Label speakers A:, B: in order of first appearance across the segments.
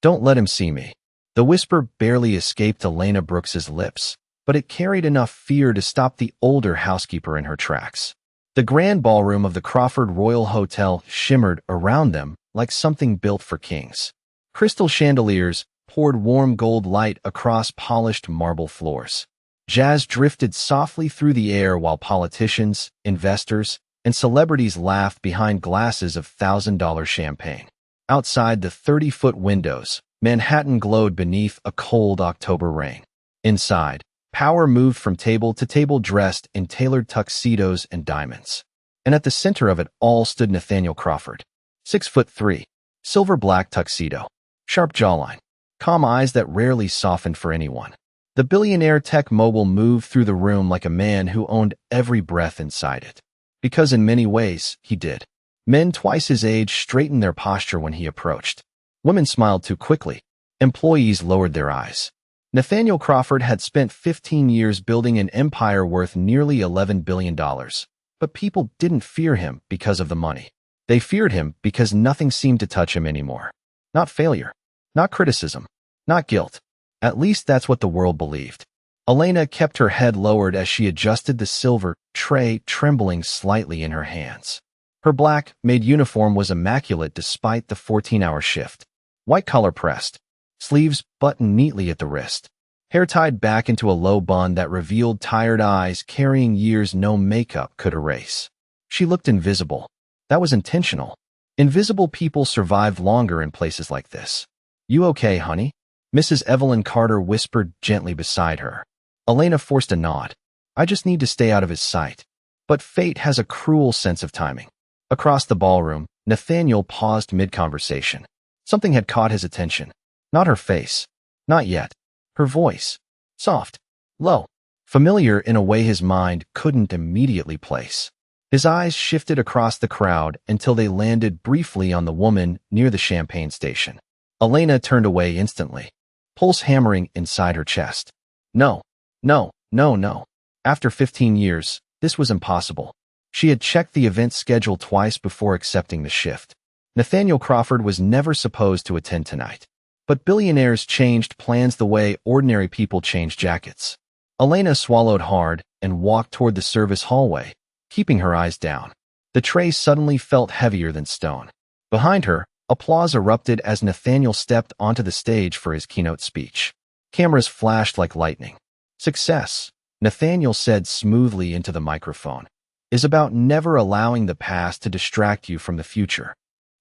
A: Don't let him see me. The whisper barely escaped Elena Brooks's lips, but it carried enough fear to stop the older housekeeper in her tracks. The grand ballroom of the Crawford Royal Hotel shimmered around them like something built for kings. Crystal chandeliers poured warm gold light across polished marble floors. Jazz drifted softly through the air while politicians, investors, and celebrities laughed behind glasses of $1,000 champagne. Outside the 30-foot windows, Manhattan glowed beneath a cold October rain. Inside, power moved from table to table dressed in tailored tuxedos and diamonds. And at the center of it all stood Nathaniel Crawford. 6'3", silver-black tuxedo, sharp jawline, calm eyes that rarely softened for anyone. The billionaire tech mogul moved through the room like a man who owned every breath inside it. Because in many ways, he did. Men twice his age straightened their posture when he approached. Women smiled too quickly. Employees lowered their eyes. Nathaniel Crawford had spent 15 years building an empire worth nearly $11 billion. But people didn't fear him because of the money. They feared him because nothing seemed to touch him anymore. Not failure. Not criticism. Not guilt. At least that's what the world believed. Elena kept her head lowered as she adjusted the silver tray, trembling slightly in her hands. Her black, Maid uniform was immaculate despite the 14-hour shift. White collar pressed, sleeves buttoned neatly at the wrist, hair tied back into a low bun that revealed tired eyes carrying years no makeup could erase. She looked invisible. That was intentional. Invisible people survived longer in places like this. "You okay, honey?" Mrs. Evelyn Carter whispered gently beside her. Elena forced a nod. "I just need to stay out of his sight." But fate has a cruel sense of timing. Across the ballroom, Nathaniel paused mid-conversation. Something had caught his attention. Not her face. Not yet. Her voice. Soft. Low. Familiar in a way his mind couldn't immediately place. His eyes shifted across the crowd until they landed briefly on the woman near the champagne station. Elena turned away instantly, pulse hammering inside her chest. No. No. No. No. After 15 years, this was impossible. She had checked the event schedule twice before accepting the shift. Nathaniel Crawford was never supposed to attend tonight. But billionaires changed plans the way ordinary people change jackets. Elena swallowed hard and walked toward the service hallway, keeping her eyes down. The tray suddenly felt heavier than stone. Behind her, applause erupted as Nathaniel stepped onto the stage for his keynote speech. Cameras flashed like lightning. "Success," Nathaniel said smoothly into the microphone, "is about never allowing the past to distract you from the future."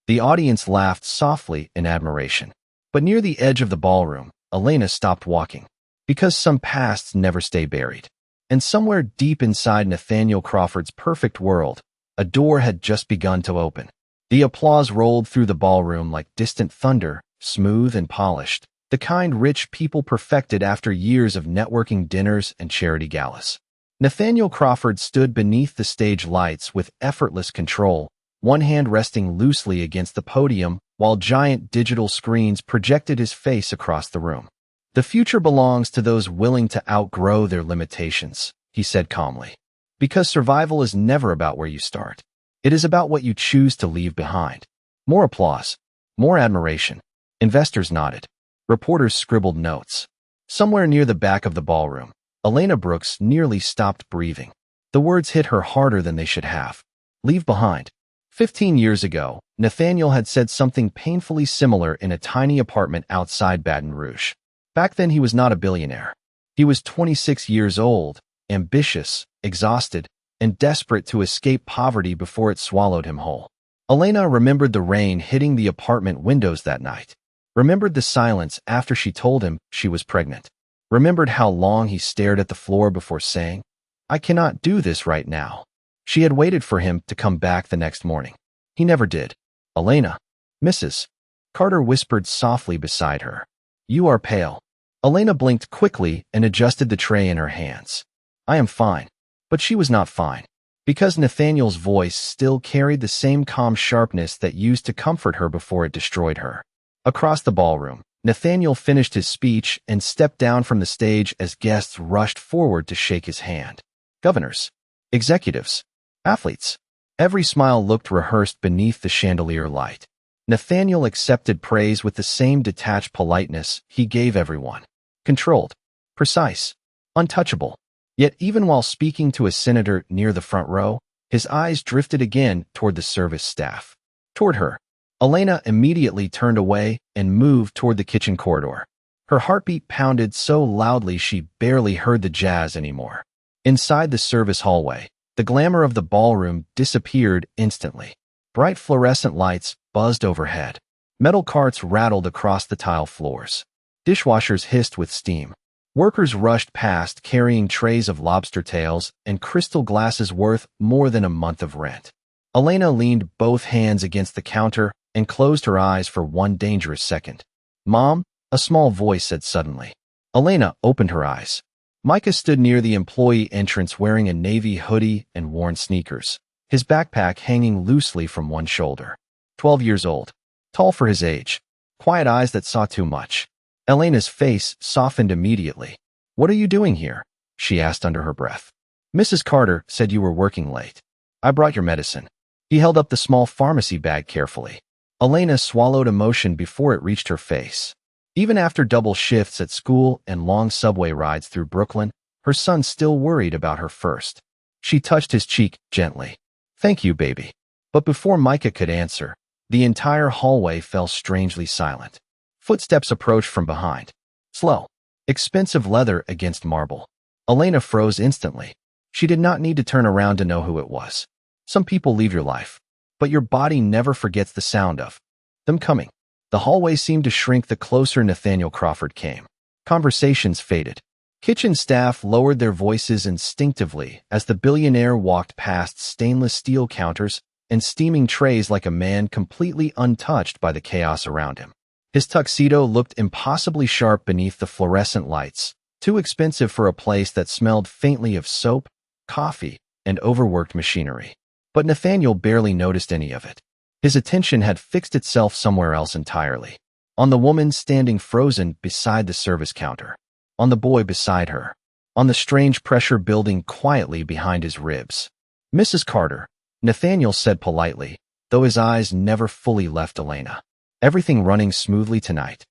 A: The audience laughed softly in admiration. But near the edge of the ballroom, Elena stopped walking. Because some pasts never stay buried. And somewhere deep inside Nathaniel Crawford's perfect world, a door had just begun to open. The applause rolled through the ballroom like distant thunder, smooth and polished, the kind rich people perfected after years of networking dinners and charity galas. Nathaniel Crawford stood beneath the stage lights with effortless control, one hand resting loosely against the podium while giant digital screens projected his face across the room. "The future belongs to those willing to outgrow their limitations," he said calmly. "Because survival is never about where you start. It is about what you choose to leave behind." More applause. More admiration. Investors nodded. Reporters scribbled notes. Somewhere near the back of the ballroom, Elena Brooks nearly stopped breathing. The words hit her harder than they should have. Leave behind. 15 years ago, Nathaniel had said something painfully similar in a tiny apartment outside Baton Rouge. Back then he was not a billionaire. He was 26 years old, ambitious, exhausted, and desperate to escape poverty before it swallowed him whole. Elena remembered the rain hitting the apartment windows that night. Remembered the silence after she told him she was pregnant. Remembered how long he stared at the floor before saying, "I cannot do this right now." She had waited for him to come back the next morning. He never did. "Elena." "Mrs. Carter whispered softly beside her. "You are pale." Elena blinked quickly and adjusted the tray in her hands. "I am fine." But she was not fine. Because Nathaniel's voice still carried the same calm sharpness that used to comfort her before it destroyed her. Across the ballroom, Nathaniel finished his speech and stepped down from the stage as guests rushed forward to shake his hand. Governors, executives, athletes. Every smile looked rehearsed beneath the chandelier light. Nathaniel accepted praise with the same detached politeness he gave everyone. Controlled, precise, untouchable. Yet even while speaking to a senator near the front row, his eyes drifted again toward the service staff. Toward her. Elena immediately turned away and moved toward the kitchen corridor. Her heartbeat pounded so loudly she barely heard the jazz anymore. Inside the service hallway, the glamour of the ballroom disappeared instantly. Bright fluorescent lights buzzed overhead. Metal carts rattled across the tile floors. Dishwashers hissed with steam. Workers rushed past carrying trays of lobster tails and crystal glasses worth more than a month of rent. Elena leaned both hands against the counter and closed her eyes for one dangerous second. "Mom," a small voice said suddenly. Elena opened her eyes. Micah stood near the employee entrance wearing a navy hoodie and worn sneakers, his backpack hanging loosely from one shoulder. 12 years old, tall for his age, quiet eyes that saw too much. Elena's face softened immediately. "What are you doing here?" she asked under her breath. "Mrs. Carter said you were working late. I brought your medicine." He held up the small pharmacy bag carefully. Elena swallowed emotion before it reached her face. Even after double shifts at school and long subway rides through Brooklyn, her son still worried about her first. She touched his cheek gently. "Thank you, baby." But before Micah could answer, the entire hallway fell strangely silent. Footsteps approached from behind. Slow. Expensive leather against marble. Elena froze instantly. She did not need to turn around to know who it was. Some people leave your life, but your body never forgets the sound of them coming. The hallway seemed to shrink the closer Nathaniel Crawford came. Conversations faded. Kitchen staff lowered their voices instinctively as the billionaire walked past stainless steel counters and steaming trays like a man completely untouched by the chaos around him. His tuxedo looked impossibly sharp beneath the fluorescent lights, too expensive for a place that smelled faintly of soap, coffee, and overworked machinery. But Nathaniel barely noticed any of it. His attention had fixed itself somewhere else entirely. On the woman standing frozen beside the service counter. On the boy beside her. On the strange pressure building quietly behind his ribs. "Mrs. Carter," Nathaniel said politely, though his eyes never fully left Elena. "Everything running smoothly tonight?"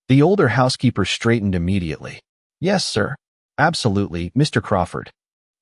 A: The older housekeeper straightened immediately. "Yes, sir. Absolutely, Mr. Crawford."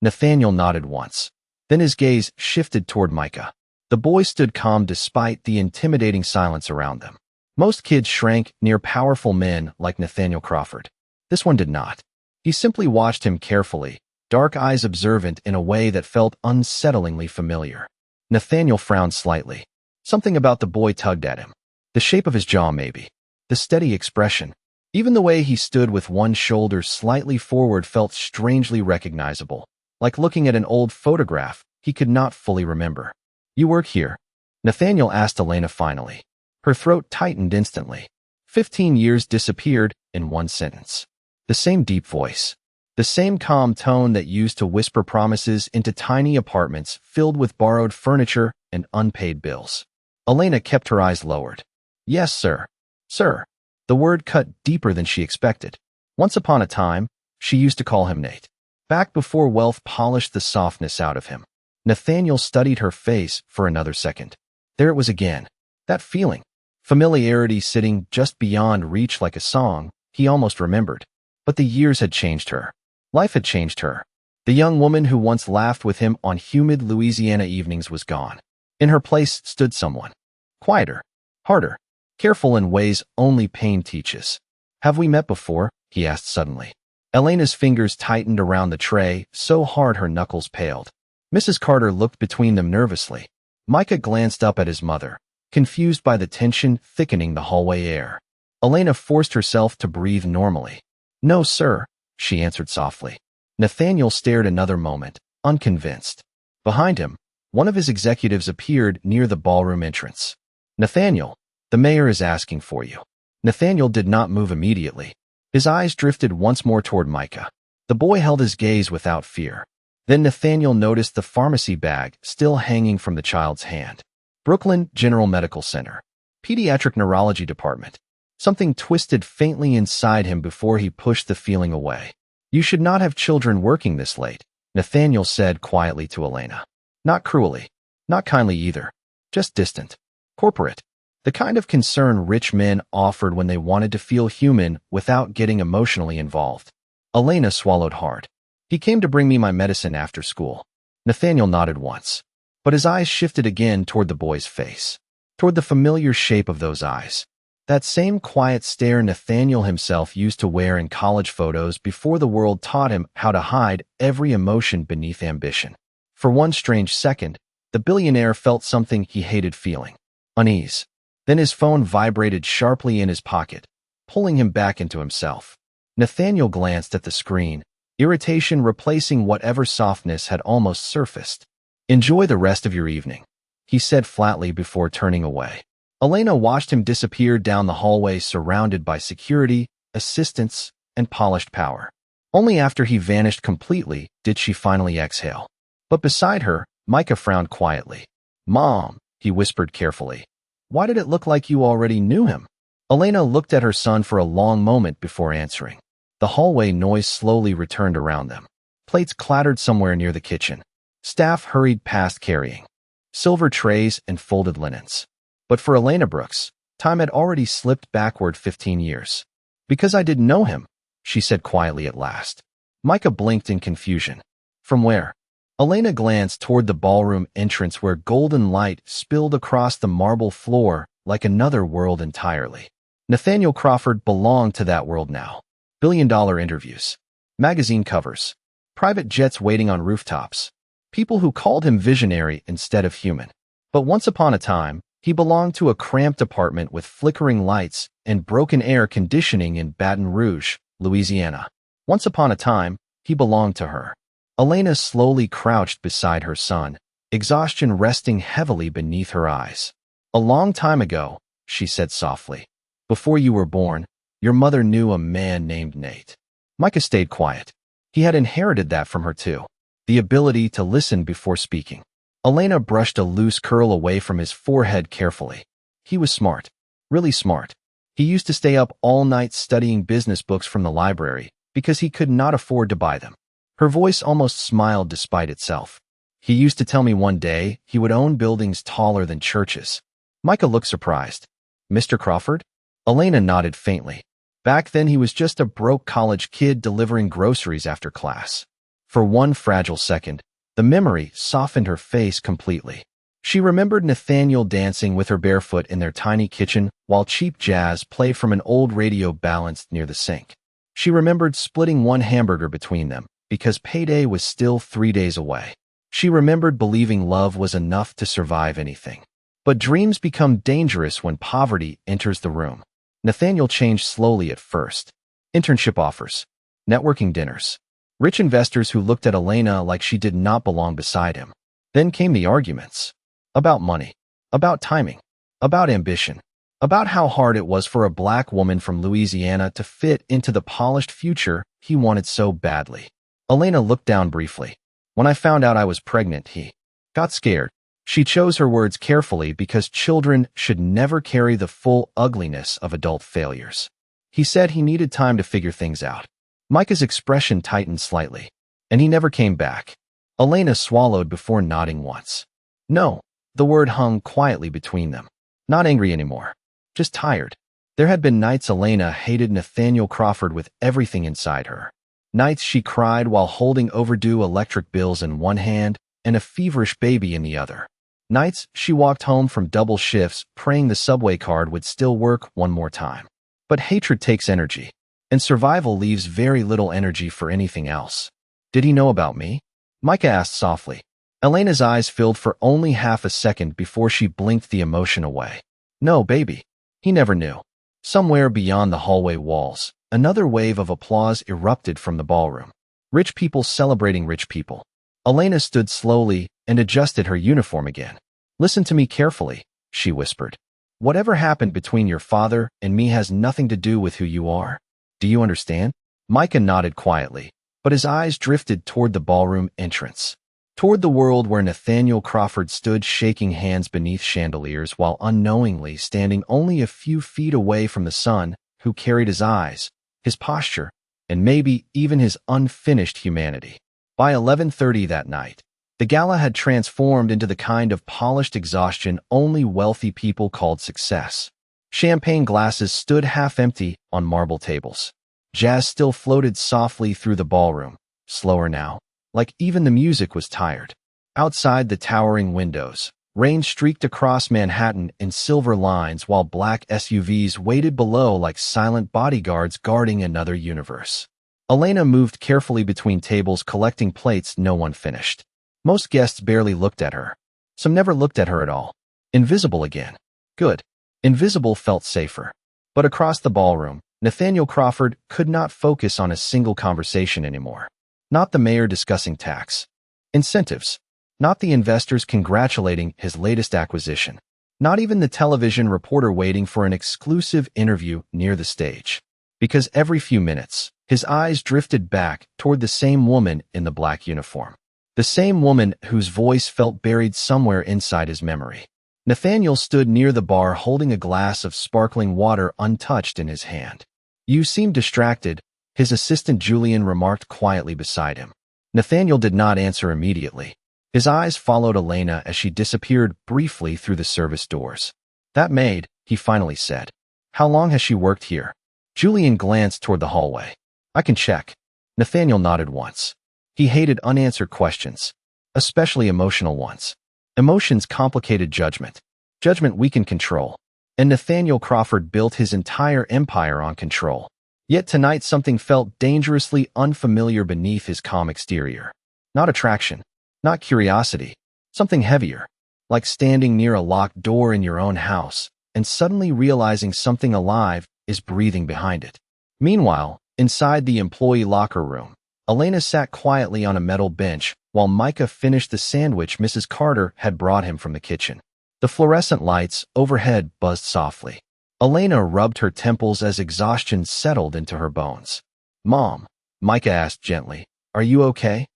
A: Nathaniel nodded once. Then his gaze shifted toward Micah. The boy stood calm despite the intimidating silence around them. Most kids shrank near powerful men like Nathaniel Crawford. This one did not. He simply watched him carefully, dark eyes observant in a way that felt unsettlingly familiar. Nathaniel frowned slightly. Something about the boy tugged at him. The shape of his jaw, maybe. The steady expression. Even the way he stood with one shoulder slightly forward felt strangely recognizable. Like looking at an old photograph he could not fully remember. "You work here?" Nathaniel asked Elena finally. Her throat tightened instantly. 15 years disappeared in one sentence. The same deep voice. The same calm tone that used to whisper promises into tiny apartments filled with borrowed furniture and unpaid bills. Elena kept her eyes lowered. "Yes, sir. Sir." The word cut deeper than she expected. Once upon a time, she used to call him Nate. Back before wealth polished the softness out of him. Nathaniel studied her face for another second. There it was again. That feeling. Familiarity sitting just beyond reach like a song he almost remembered. But the years had changed her. Life had changed her. The young woman who once laughed with him on humid Louisiana evenings was gone. In her place stood someone. Quieter. Harder. Careful in ways only pain teaches. "Have we met before?" he asked suddenly. Elena's fingers tightened around the tray, so hard her knuckles paled. Mrs. Carter looked between them nervously. Micah glanced up at his mother, confused by the tension thickening the hallway air. Elena forced herself to breathe normally. "No, sir," she answered softly. Nathaniel stared another moment, unconvinced. Behind him, one of his executives appeared near the ballroom entrance. "Nathaniel, the mayor is asking for you." Nathaniel did not move immediately. His eyes drifted once more toward Micah. The boy held his gaze without fear. Then Nathaniel noticed the pharmacy bag still hanging from the child's hand. Brooklyn General Medical Center. Pediatric Neurology Department. Something twisted faintly inside him before he pushed the feeling away. "You should not have children working this late," Nathaniel said quietly to Elena. Not cruelly. Not kindly either. Just distant. Corporate. The kind of concern rich men offered when they wanted to feel human without getting emotionally involved. Elena swallowed hard. He came to bring me my medicine after school. Nathaniel nodded once, but his eyes shifted again toward the boy's face, toward the familiar shape of those eyes. That same quiet stare Nathaniel himself used to wear in college photos before the world taught him how to hide every emotion beneath ambition. For one strange second, the billionaire felt something he hated feeling: unease. Then his phone vibrated sharply in his pocket, pulling him back into himself. Nathaniel glanced at the screen, irritation replacing whatever softness had almost surfaced. "Enjoy the rest of your evening," he said flatly before turning away. Elena watched him disappear down the hallway surrounded by security, assistants, and polished power. Only after he vanished completely did she finally exhale. But beside her, Micah frowned quietly. "Mom," he whispered carefully, "why did it look like you already knew him?" Elena looked at her son for a long moment before answering. The hallway noise slowly returned around them. Plates clattered somewhere near the kitchen. Staff hurried past carrying silver trays and folded linens. But for Elena Brooks, time had already slipped backward 15 years. "Because I didn't know him," she said quietly at last. Micah blinked in confusion. "From where?" Elena glanced toward the ballroom entrance where golden light spilled across the marble floor like another world entirely. Nathaniel Crawford belonged to that world now. Billion-dollar interviews, magazine covers, private jets waiting on rooftops, people who called him visionary instead of human. But once upon a time, he belonged to a cramped apartment with flickering lights and broken air conditioning in Baton Rouge, Louisiana. Once upon a time, he belonged to her. Elena slowly crouched beside her son, exhaustion resting heavily beneath her eyes. "A long time ago," she said softly, "before you were born, your mother knew a man named Nate." Micah stayed quiet. He had inherited that from her too, the ability to listen before speaking. Elena brushed a loose curl away from his forehead carefully. "He was smart, really smart. He used to stay up all night studying business books from the library because he could not afford to buy them." Her voice almost smiled despite itself. "He used to tell me one day he would own buildings taller than churches." Micah looked surprised. "Mr. Crawford?" Elena nodded faintly. "Back then he was just a broke college kid delivering groceries after class." For one fragile second, the memory softened her face completely. She remembered Nathaniel dancing with her barefoot in their tiny kitchen while cheap jazz played from an old radio balanced near the sink. She remembered splitting one hamburger between them because payday was still 3 days away. She remembered believing love was enough to survive anything. But dreams become dangerous when poverty enters the room. Nathaniel changed slowly at first. Internship offers, networking dinners, rich investors who looked at Elena like she did not belong beside him. Then came the arguments. About money, about timing, about ambition, about how hard it was for a black woman from Louisiana to fit into the polished future he wanted so badly. Elena looked down briefly. "When I found out I was pregnant, he got scared." She chose her words carefully because children should never carry the full ugliness of adult failures. "He said he needed time to figure things out." Micah's expression tightened slightly, "and he never came back." Elena swallowed before nodding once. "No," the word hung quietly between them. Not angry anymore, just tired. There had been nights Elena hated Nathaniel Crawford with everything inside her. Nights she cried while holding overdue electric bills in one hand and a feverish baby in the other. Nights she walked home from double shifts praying the subway card would still work one more time. But hatred takes energy, and survival leaves very little energy for anything else. "Did he know about me?" Micah asked softly. Elena's eyes filled for only half a second before she blinked the emotion away. "No, baby. He never knew." Somewhere beyond the hallway walls, another wave of applause erupted from the ballroom. Rich people celebrating rich people. Elena stood slowly and adjusted her uniform again. "Listen to me carefully," she whispered. "Whatever happened between your father and me has nothing to do with who you are. Do you understand?" Micah nodded quietly, but his eyes drifted toward the ballroom entrance, toward the world where Nathaniel Crawford stood shaking hands beneath chandeliers while unknowingly standing only a few feet away from the son who carried his eyes, his posture, and maybe even his unfinished humanity. By 11:30 that night, The gala had transformed into the kind of polished exhaustion only wealthy people called success. Champagne glasses stood half-empty on marble tables. Jazz still floated softly through the ballroom, slower now, like even the music was tired. Outside the towering windows, rain streaked across Manhattan in silver lines while black SUVs waited below like silent bodyguards guarding another universe. Elena moved carefully between tables collecting plates no one finished. Most guests barely looked at her. Some never looked at her at all. Invisible again. Good. Invisible felt safer. But across the ballroom, Nathaniel Crawford could not focus on a single conversation anymore. Not the mayor discussing tax incentives. Not the investors congratulating his latest acquisition. Not even the television reporter waiting for an exclusive interview near the stage. Because every few minutes, his eyes drifted back toward the same woman in the black uniform. The same woman whose voice felt buried somewhere inside his memory. Nathaniel stood near the bar holding a glass of sparkling water untouched in his hand. "You seem distracted," his assistant Julian remarked quietly beside him. Nathaniel did not answer immediately. His eyes followed Elena as she disappeared briefly through the service doors. "That maid," he finally said. "How long has she worked here?" Julian glanced toward the hallway. "I can check." Nathaniel nodded once. He hated unanswered questions, especially emotional ones. Emotions complicated judgment. Judgment weakened control. And Nathaniel Crawford built his entire empire on control. Yet tonight something felt dangerously unfamiliar beneath his calm exterior. Not attraction, not curiosity, something heavier, like standing near a locked door in your own house and suddenly realizing something alive is breathing behind it. Meanwhile, inside the employee locker room, Elena sat quietly on a metal bench while Micah finished the sandwich Mrs. Carter had brought him from the kitchen. The fluorescent lights overhead buzzed softly. Elena rubbed her temples as exhaustion settled into her bones. "Mom," Micah asked gently, "are you okay?"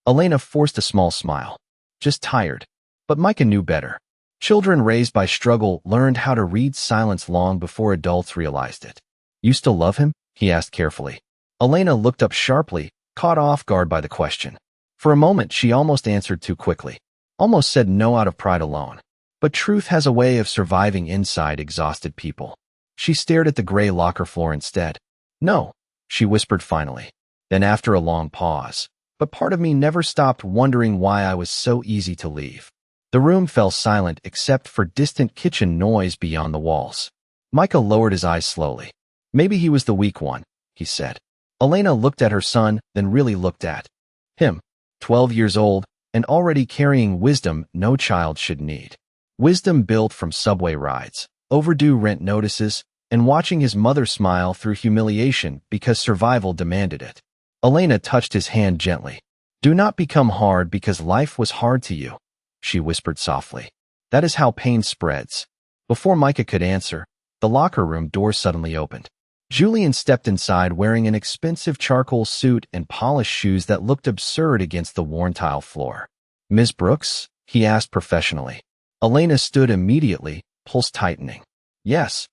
A: Elena forced a small smile. "Just tired." But Micah knew better. Children raised by struggle learned how to read silence long before adults realized it. "You still love him?" he asked carefully. Elena looked up sharply, caught off guard by the question. For a moment, she almost answered too quickly. Almost said no out of pride alone. But truth has a way of surviving inside exhausted people. She stared at the gray locker floor instead. "No," she whispered finally. Then after a long pause, "But part of me never stopped wondering why I was so easy to leave." The room fell silent except for distant kitchen noise beyond the walls. Micah lowered his eyes slowly. "Maybe he was the weak one," he said. Elena looked at her son, then really looked at him. 12 years old, and already carrying wisdom no child should need. Wisdom built from subway rides, overdue rent notices, and watching his mother smile through humiliation because survival demanded it. Elena touched his hand gently. "Do not become hard because life was hard to you," she whispered softly. "That is how pain spreads." Before Micah could answer, the locker room door suddenly opened. Julian stepped inside wearing an expensive charcoal suit and polished shoes that looked absurd against the worn tile floor. "Ms. Brooks?" he asked professionally. Elena stood immediately, pulse tightening. "Yes."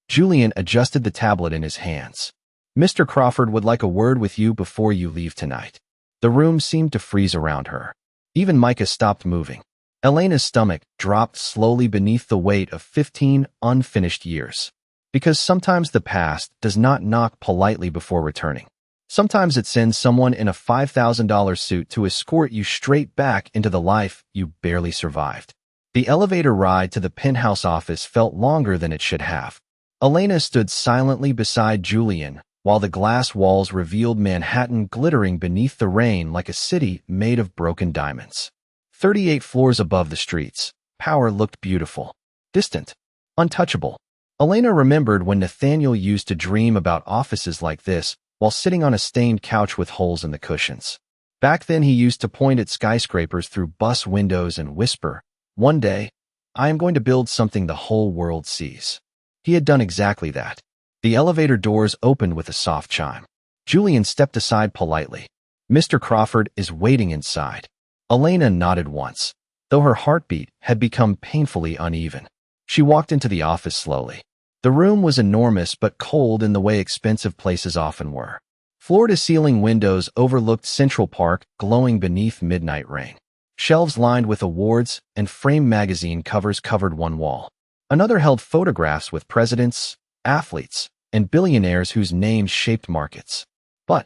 A: Julian adjusted the tablet in his hands. "Mr. Crawford would like a word with you before you leave tonight." The room seemed to freeze around her. Even Micah stopped moving. Elena's stomach dropped slowly beneath the weight of 15 unfinished years. Because sometimes the past does not knock politely before returning. Sometimes it sends someone in a $5,000 suit to escort you straight back into the life you barely survived. The elevator ride to the penthouse office felt longer than it should have. Elena stood silently beside Julian, while the glass walls revealed Manhattan glittering beneath the rain like a city made of broken diamonds. 38 floors above the streets, power looked beautiful, distant, untouchable. Elena remembered when Nathaniel used to dream about offices like this while sitting on a stained couch with holes in the cushions. Back then he used to point at skyscrapers through bus windows and whisper, "One day, I am going to build something the whole world sees." He had done exactly that. The elevator doors opened with a soft chime. Julian stepped aside politely. "Mr. Crawford is waiting inside." Elena nodded once, though her heartbeat had become painfully uneven. She walked into the office slowly. The room was enormous but cold in the way expensive places often were. Floor-to-ceiling windows overlooked Central Park, glowing beneath midnight rain. Shelves lined with awards and framed magazine covers covered one wall. Another held photographs with presidents, athletes, and billionaires whose names shaped markets. But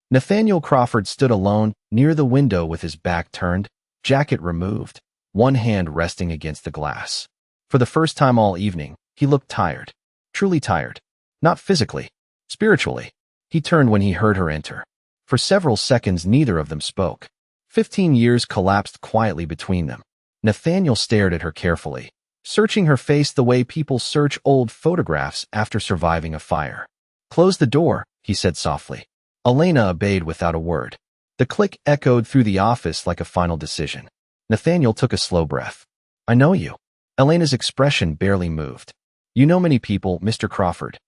A: Nathaniel Crawford stood alone near the window with his back turned, jacket removed, one hand resting against the glass. For the first time all evening, he looked tired. Truly tired. Not physically, spiritually. He turned when he heard her enter. For several seconds neither of them spoke. 15 years collapsed quietly between them. Nathaniel stared at her carefully, searching her face the way people search old photographs after surviving a fire. "Close the door," he said softly. Elena obeyed without a word. The click echoed through the office like a final decision. Nathaniel took a slow breath. "I know you." Elena's expression barely moved. "You know many people, Mr. Crawford."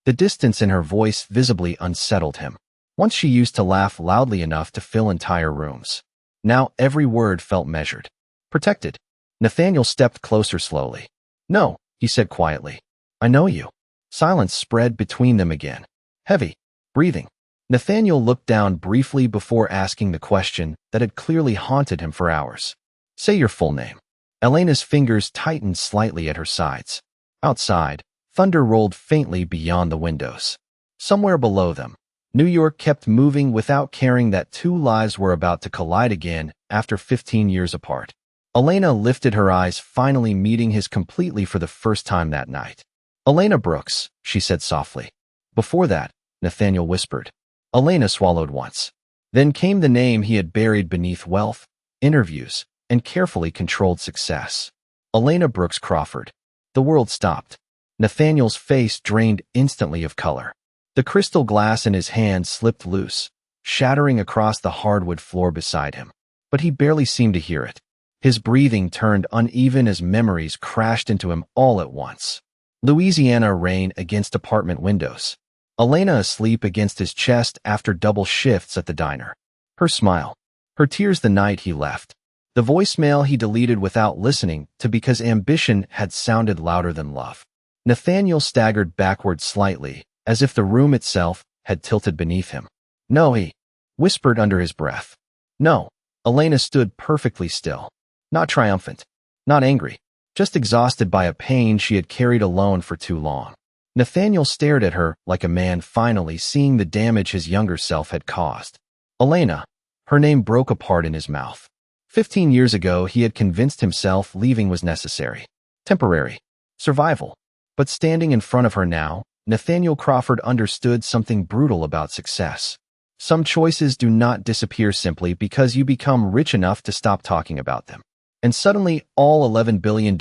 A: The distance in her voice visibly unsettled him. Once she used to laugh loudly enough to fill entire rooms. Now every word felt measured. Protected. Nathaniel stepped closer slowly. "No," he said quietly. "I know you." Silence spread between them again. Heavy. Breathing. Nathaniel looked down briefly before asking the question that had clearly haunted him for hours. "Say your full name." Elena's fingers tightened slightly at her sides. Outside, thunder rolled faintly beyond the windows. Somewhere below them, New York kept moving without caring that two lives were about to collide again after 15 years apart. Elena lifted her eyes, finally meeting his completely for the first time that night. "Elena Brooks," she said softly. "Before that," Nathaniel whispered. Elena swallowed once. Then came the name he had buried beneath wealth, interviews, and carefully controlled success. Elena Brooks Crawford. The world stopped. Nathaniel's face drained instantly of color. The crystal glass in his hand slipped loose, shattering across the hardwood floor beside him. But he barely seemed to hear it. His breathing turned uneven as memories crashed into him all at once. Louisiana rain against apartment windows. Elena asleep against his chest after double shifts at the diner. Her smile. Her tears the night he left. The voicemail he deleted without listening to because ambition had sounded louder than love. Nathaniel staggered backward slightly, as if the room itself had tilted beneath him. "No," he whispered under his breath. "No." Elena stood perfectly still. Not triumphant. Not angry. Just exhausted by a pain she had carried alone for too long. Nathaniel stared at her like a man finally seeing the damage his younger self had caused. Elena. Her name broke apart in his mouth. 15 years ago he had convinced himself leaving was necessary. Temporary. Survival. But standing in front of her now, Nathaniel Crawford understood something brutal about success. Some choices do not disappear simply because you become rich enough to stop talking about them. And suddenly, all $11 billion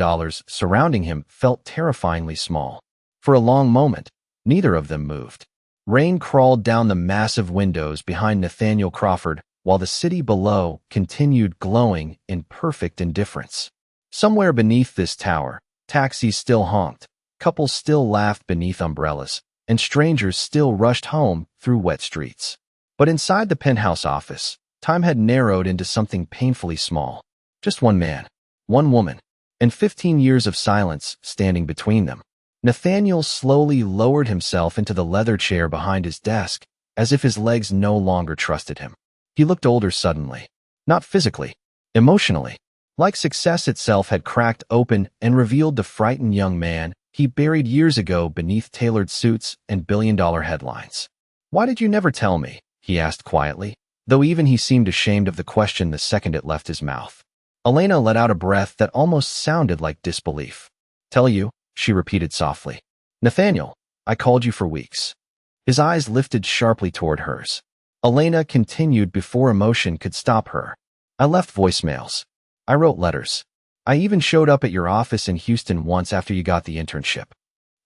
A: surrounding him felt terrifyingly small. For a long moment, neither of them moved. Rain crawled down the massive windows behind Nathaniel Crawford, while the city below continued glowing in perfect indifference. Somewhere beneath this tower, taxis still honked, couples still laughed beneath umbrellas, and strangers still rushed home through wet streets. But inside the penthouse office, time had narrowed into something painfully small. Just one man, one woman, and 15 years of silence standing between them. Nathaniel slowly lowered himself into the leather chair behind his desk, as if his legs no longer trusted him. He looked older suddenly. Not physically, emotionally. Like success itself had cracked open and revealed the frightened young man he buried years ago beneath tailored suits and billion-dollar headlines. "Why did you never tell me?" he asked quietly, though even he seemed ashamed of the question the second it left his mouth. Elena let out a breath that almost sounded like disbelief. "Tell you?" she repeated softly. "Nathaniel, I called you for weeks." His eyes lifted sharply toward hers. Elena continued before emotion could stop her. "I left voicemails. I wrote letters. I even showed up at your office in Houston once after you got the internship."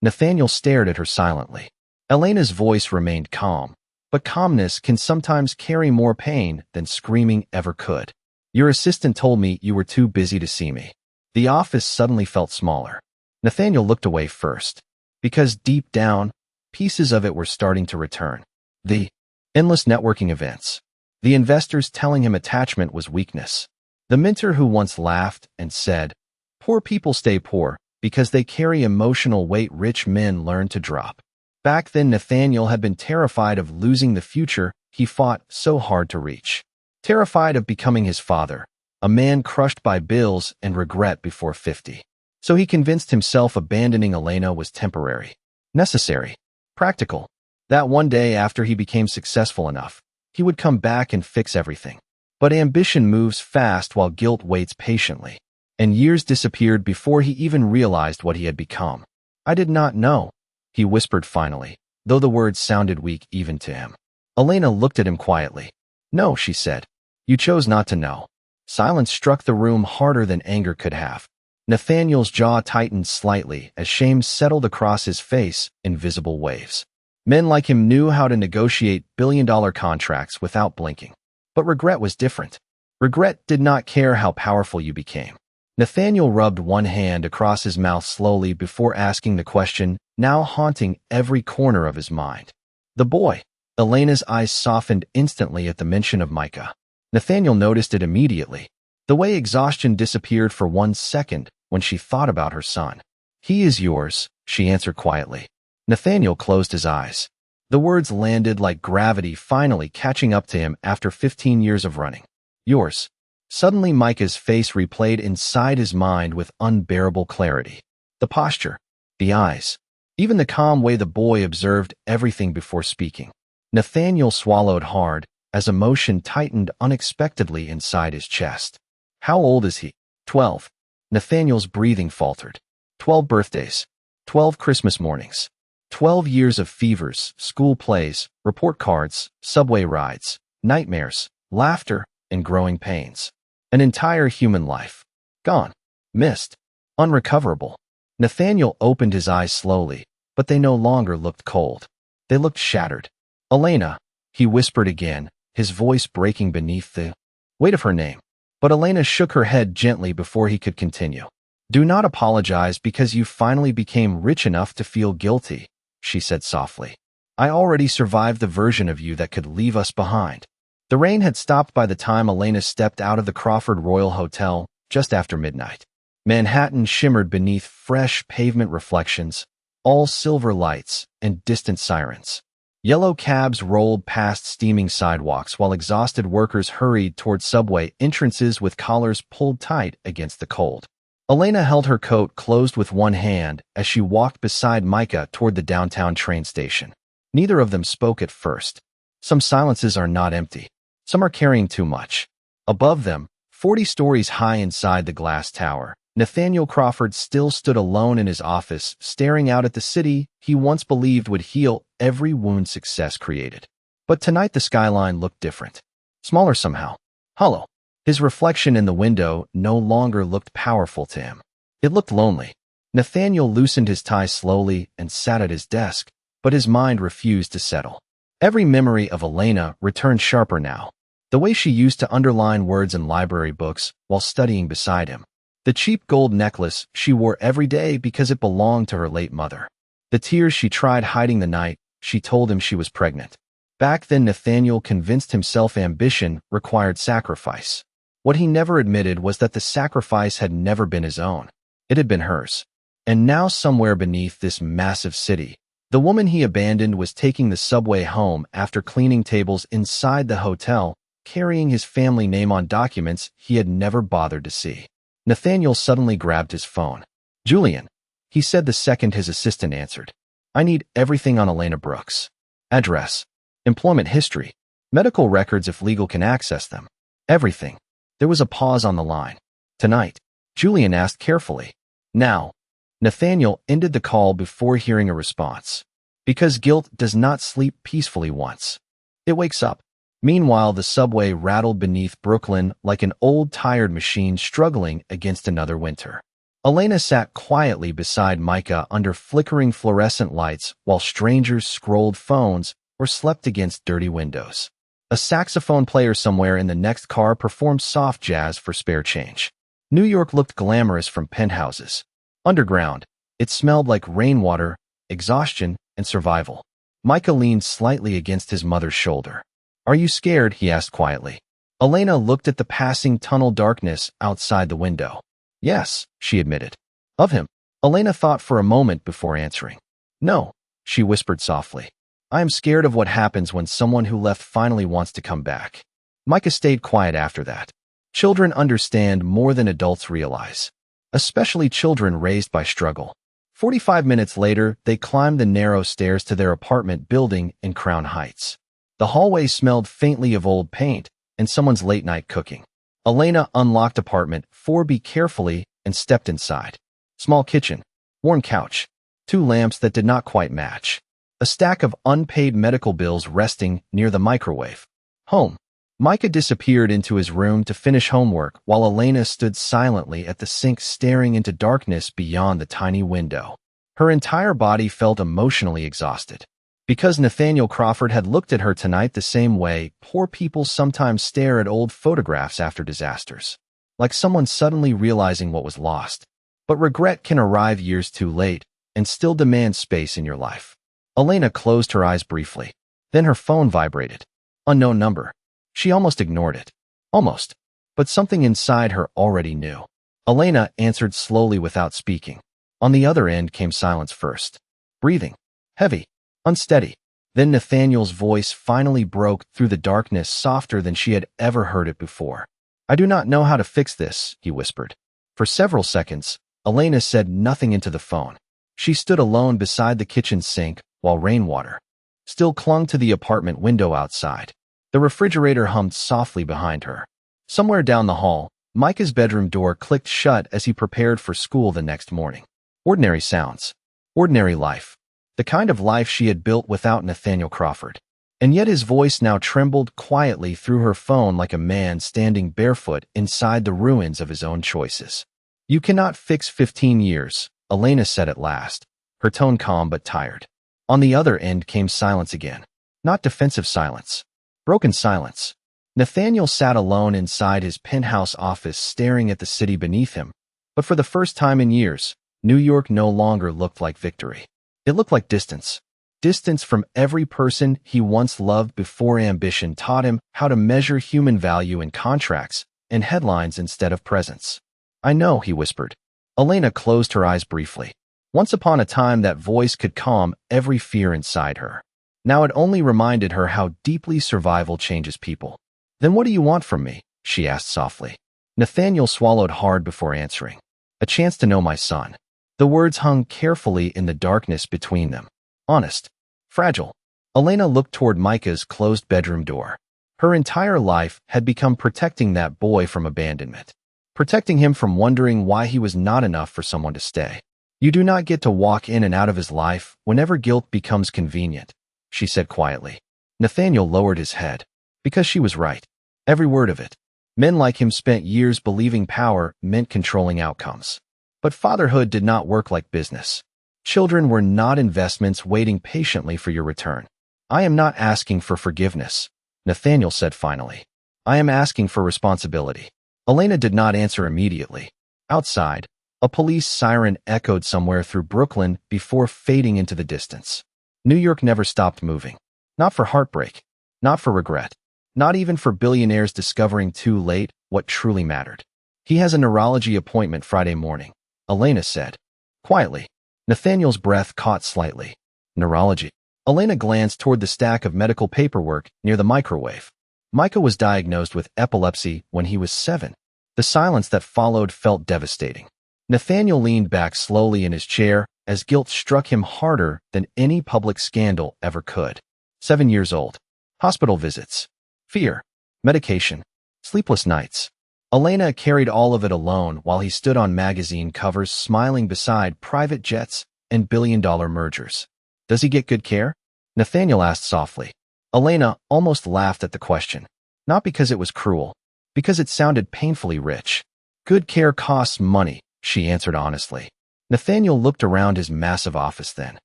A: Nathaniel stared at her silently. Elena's voice remained calm, but calmness can sometimes carry more pain than screaming ever could. "Your assistant told me you were too busy to see me." The office suddenly felt smaller. Nathaniel looked away first, because deep down, pieces of it were starting to return. The endless networking events. The investors telling him attachment was weakness. The mentor who once laughed and said, "Poor people stay poor because they carry emotional weight rich men learn to drop." Back then Nathaniel had been terrified of losing the future he fought so hard to reach. Terrified of becoming his father, a man crushed by bills and regret before 50. So he convinced himself abandoning Elena was temporary, necessary, practical. That one day after he became successful enough, he would come back and fix everything. But ambition moves fast while guilt waits patiently, and years disappeared before he even realized what he had become. I did not know, he whispered finally, though the words sounded weak even to him. Elena looked at him quietly. No, she said. You chose not to know. Silence struck the room harder than anger could have. Nathaniel's jaw tightened slightly as shame settled across his face in visible waves. Men like him knew how to negotiate billion-dollar contracts without blinking. But regret was different. Regret did not care how powerful you became. Nathaniel rubbed one hand across his mouth slowly before asking the question, now haunting every corner of his mind. The boy. Elena's eyes softened instantly at the mention of Micah. Nathaniel noticed it immediately. The way exhaustion disappeared for 1 second when she thought about her son. He is yours, she answered quietly. Nathaniel closed his eyes. The words landed like gravity finally catching up to him after 15 years of running. Yours. Suddenly Micah's face replayed inside his mind with unbearable clarity. The posture, the eyes, even the calm way the boy observed everything before speaking. Nathaniel swallowed hard as emotion tightened unexpectedly inside his chest. How old is he? 12. Nathaniel's breathing faltered. 12 birthdays. 12 Christmas mornings. 12 years of fevers, school plays, report cards, subway rides, nightmares, laughter, and growing pains. An entire human life. Gone. Missed. Unrecoverable. Nathaniel opened his eyes slowly, but they no longer looked cold. They looked shattered. Elena, he whispered again, his voice breaking beneath the weight of her name. But Elena shook her head gently before he could continue. Do not apologize because you finally became rich enough to feel guilty, she said softly. I already survived the version of you that could leave us behind. The rain had stopped by the time Elena stepped out of the Crawford Royal Hotel just after midnight. Manhattan shimmered beneath fresh pavement reflections, all silver lights and distant sirens. Yellow cabs rolled past steaming sidewalks while exhausted workers hurried toward subway entrances with collars pulled tight against the cold. Elena held her coat closed with one hand as she walked beside Micah toward the downtown train station. Neither of them spoke at first. Some silences are not empty. Some are carrying too much. Above them, 40 stories high inside the glass tower, Nathaniel Crawford still stood alone in his office, staring out at the city he once believed would heal every wound success created. But tonight the skyline looked different. Smaller somehow. Hollow. His reflection in the window no longer looked powerful to him. It looked lonely. Nathaniel loosened his tie slowly and sat at his desk, but his mind refused to settle. Every memory of Elena returned sharper now. The way she used to underline words in library books while studying beside him. The cheap gold necklace she wore every day because it belonged to her late mother. The tears she tried hiding the night she told him she was pregnant. Back then Nathaniel convinced himself ambition required sacrifice. What he never admitted was that the sacrifice had never been his own. It had been hers. And now somewhere beneath this massive city, the woman he abandoned was taking the subway home after cleaning tables inside the hotel, carrying his family name on documents he had never bothered to see. Nathaniel suddenly grabbed his phone. Julian, he said the second his assistant answered. I need everything on Elena Brooks. Address. Employment history. Medical records if legal can access them. Everything. There was a pause on the line. Tonight, Julian asked carefully. Now. Nathaniel ended the call before hearing a response. Because guilt does not sleep peacefully once. It wakes up. Meanwhile, the subway rattled beneath Brooklyn like an old tired machine struggling against another winter. Elena sat quietly beside Micah under flickering fluorescent lights while strangers scrolled phones or slept against dirty windows. A saxophone player somewhere in the next car performed soft jazz for spare change. New York looked glamorous from penthouses. Underground, it smelled like rainwater, exhaustion, and survival. Micah leaned slightly against his mother's shoulder. Are you scared? He asked quietly. Elena looked at the passing tunnel darkness outside the window. Yes, she admitted. Of him. Elena thought for a moment before answering. No, she whispered softly. I am scared of what happens when someone who left finally wants to come back. Micah stayed quiet after that. Children understand more than adults realize, especially children raised by struggle. 45 minutes later, they climbed the narrow stairs to their apartment building in Crown Heights. The hallway smelled faintly of old paint and someone's late-night cooking. Elena unlocked apartment 4B carefully and stepped inside. Small kitchen, worn couch, 2 lamps that did not quite match, a stack of unpaid medical bills resting near the microwave. Home. Micah disappeared into his room to finish homework while Elena stood silently at the sink staring into darkness beyond the tiny window. Her entire body felt emotionally exhausted. Because Nathaniel Crawford had looked at her tonight the same way poor people sometimes stare at old photographs after disasters, like someone suddenly realizing what was lost. But regret can arrive years too late and still demand space in your life. Elena closed her eyes briefly. Then her phone vibrated. Unknown number. She almost ignored it. Almost. But something inside her already knew. Elena answered slowly without speaking. On the other end came silence first. Breathing. Heavy. Unsteady. Then Nathaniel's voice finally broke through the darkness softer than she had ever heard it before. I do not know how to fix this, he whispered. For several seconds, Elena said nothing into the phone. She stood alone beside the kitchen sink while rainwater still clung to the apartment window outside. The refrigerator hummed softly behind her. Somewhere down the hall, Micah's bedroom door clicked shut as he prepared for school the next morning. Ordinary sounds. Ordinary life. The kind of life she had built without Nathaniel Crawford. And yet his voice now trembled quietly through her phone like a man standing barefoot inside the ruins of his own choices. You cannot fix 15 years, Elena said at last, her tone calm but tired. On the other end came silence again. Not defensive silence. Broken silence. Nathaniel sat alone inside his penthouse office staring at the city beneath him. But for the first time in years, New York no longer looked like victory. It looked like distance. Distance from every person he once loved before ambition taught him how to measure human value in contracts and headlines instead of presence. I know, he whispered. Elena closed her eyes briefly. Once upon a time that voice could calm every fear inside her. Now it only reminded her how deeply survival changes people. Then what do you want from me? She asked softly. Nathaniel swallowed hard before answering. A chance to know my son. The words hung carefully in the darkness between them. Honest. Fragile. Elena looked toward Micah's closed bedroom door. Her entire life had become protecting that boy from abandonment. Protecting him from wondering why he was not enough for someone to stay. You do not get to walk in and out of his life whenever guilt becomes convenient, she said quietly. Nathaniel lowered his head. Because she was right. Every word of it. Men like him spent years believing power meant controlling outcomes. But fatherhood did not work like business. Children were not investments waiting patiently for your return. I am not asking for forgiveness, Nathaniel said finally. I am asking for responsibility. Elena did not answer immediately. Outside, a police siren echoed somewhere through Brooklyn before fading into the distance. New York never stopped moving. Not for heartbreak. Not for regret. Not even for billionaires discovering too late what truly mattered. He has a neurology appointment Friday morning, Elena said. Quietly. Nathaniel's breath caught slightly. Neurology. Elena glanced toward the stack of medical paperwork near the microwave. Micah was diagnosed with epilepsy when he was 7. The silence that followed felt devastating. Nathaniel leaned back slowly in his chair as guilt struck him harder than any public scandal ever could. 7 years old. Hospital visits. Fear. Medication. Sleepless nights. Elena carried all of it alone while he stood on magazine covers smiling beside private jets and billion-dollar mergers. Does he get good care? Nathaniel asked softly. Elena almost laughed at the question. Not because it was cruel, because it sounded painfully rich. Good care costs money, she answered honestly. Nathaniel looked around his massive office then.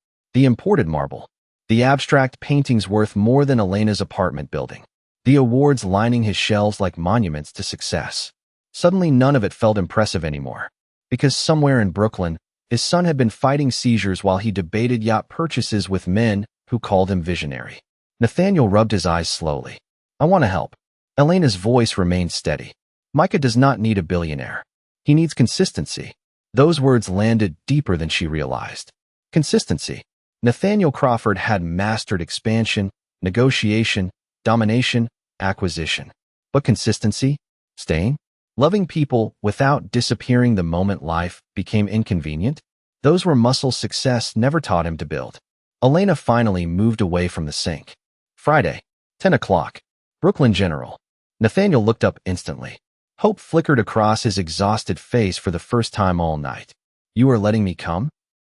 A: The imported marble. The abstract paintings worth more than Elena's apartment building. The awards lining his shelves like monuments to success. Suddenly none of it felt impressive anymore. Because somewhere in Brooklyn, his son had been fighting seizures while he debated yacht purchases with men who called him visionary. Nathaniel rubbed his eyes slowly. I want to help. Elena's voice remained steady. Micah does not need a billionaire. He needs consistency. Those words landed deeper than she realized. Consistency. Nathaniel Crawford had mastered expansion, negotiation, domination, acquisition. But consistency? Staying? Loving people without disappearing the moment life became inconvenient? Those were muscles success never taught him to build. Elena finally moved away from the sink. Friday, 10 o'clock. Brooklyn General. Nathaniel looked up instantly. Hope flickered across his exhausted face for the first time all night. You are letting me come?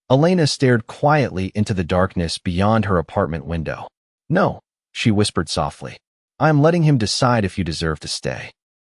A: Elena stared quietly into the darkness beyond her apartment window. No, she whispered softly. I am letting him decide if you deserve to stay.